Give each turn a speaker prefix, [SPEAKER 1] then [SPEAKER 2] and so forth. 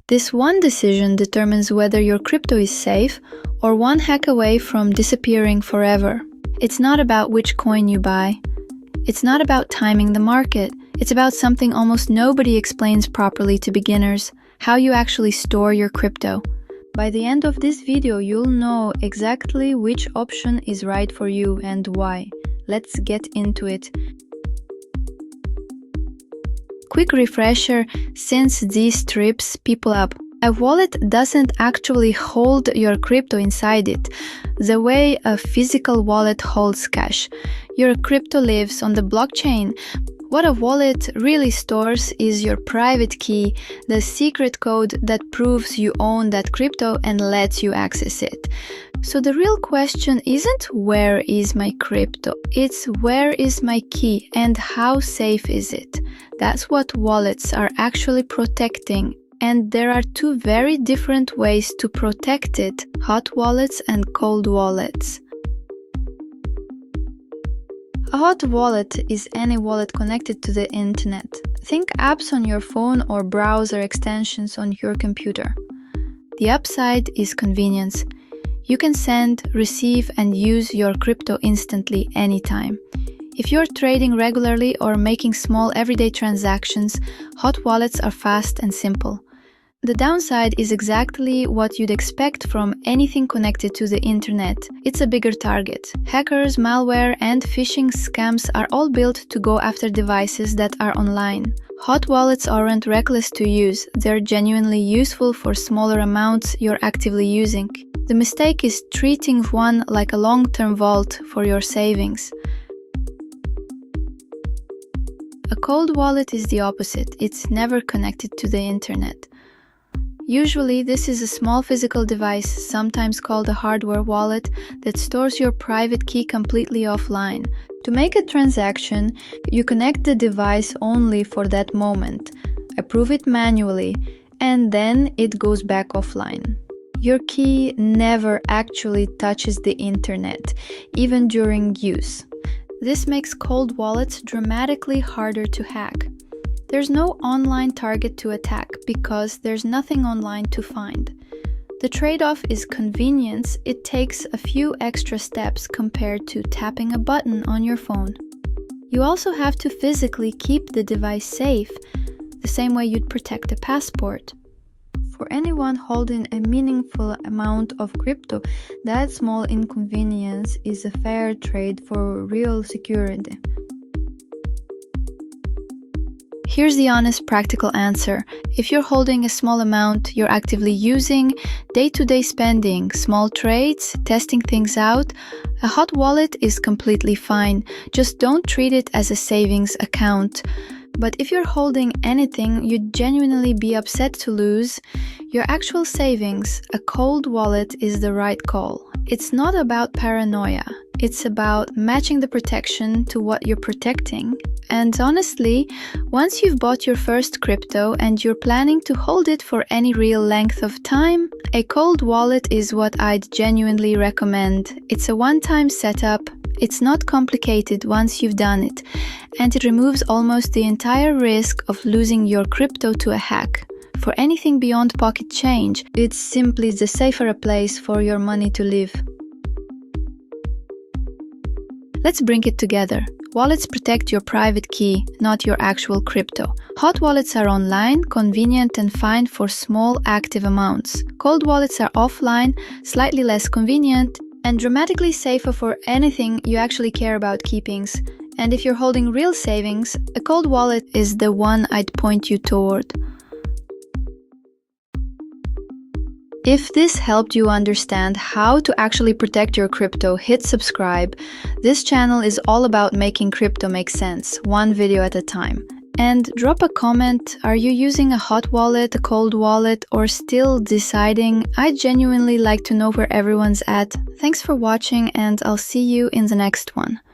[SPEAKER 1] This one decision determines whether your crypto is safe or one hack away from disappearing forever. It's not about which coin you buy. It's not about timing the market. It's about something almost nobody explains properly to beginners: how you actually store your crypto. By the end of this video, you'll know exactly which option is right for you and why. Let's get into it. Quick refresher, since this trips people up. A wallet doesn't actually hold your crypto inside it, the way a physical wallet holds cash. Your crypto lives on the blockchain. What a wallet really stores is your private key, the secret code that proves you own that crypto and lets you access it. So the real question isn't where is my crypto, it's where is my key and how safe is it? That's what wallets are actually protecting. And there are two very different ways to protect it: hot wallets and cold wallets. A hot wallet is any wallet connected to the internet. Think apps on your phone or browser extensions on your computer. The upside is convenience. You can send, receive, and use your crypto instantly anytime. If you're trading regularly or making small everyday transactions, hot wallets are fast and simple. The downside is exactly what you'd expect from anything connected to the internet. It's a bigger target. Hackers, malware, and phishing scams are all built to go after devices that are online. Hot wallets aren't reckless to use. They're genuinely useful for smaller amounts you're actively using. The mistake is treating one like a long-term vault for your savings. A cold wallet is the opposite. It's never connected to the internet. Usually, this is a small physical device, sometimes called a hardware wallet, that stores your private key completely offline. To make a transaction, you connect the device only for that moment, approve it manually, and then it goes back offline. Your key never actually touches the internet, even during use. This makes cold wallets dramatically harder to hack. There's no online target to attack because there's nothing online to find. The trade-off is convenience. It takes a few extra steps compared to tapping a button on your phone. You also have to physically keep the device safe, the same way you'd protect a passport. For anyone holding a meaningful amount of crypto, that small inconvenience is a fair trade for real security. Here's the honest, practical answer. If you're holding a small amount you're actively using, day-to-day spending, small trades, testing things out, a hot wallet is completely fine. Just don't treat it as a savings account. But if you're holding anything you'd genuinely be upset to lose, your actual savings, a cold wallet is the right call. It's not about paranoia. It's about matching the protection to what you're protecting. And honestly, once you've bought your first crypto and you're planning to hold it for any real length of time, a cold wallet is what I'd genuinely recommend. It's a one-time setup. It's not complicated once you've done it, and it removes almost the entire risk of losing your crypto to a hack. For anything beyond pocket change, it's simply the safer place for your money to live. Let's bring it together. Wallets protect your private key, not your actual crypto. Hot wallets are online, convenient and fine for small active amounts. Cold wallets are offline, slightly less convenient, and dramatically safer for anything you actually care about keeping. And if you're holding real savings, a cold wallet is the one I'd point you toward. If this helped you understand how to actually protect your crypto, hit subscribe. This channel is all about making crypto make sense, one video at a time. And drop a comment. Are you using a hot wallet, a cold wallet, or still deciding? I'd genuinely like to know where everyone's at. Thanks for watching, and I'll see you in the next one.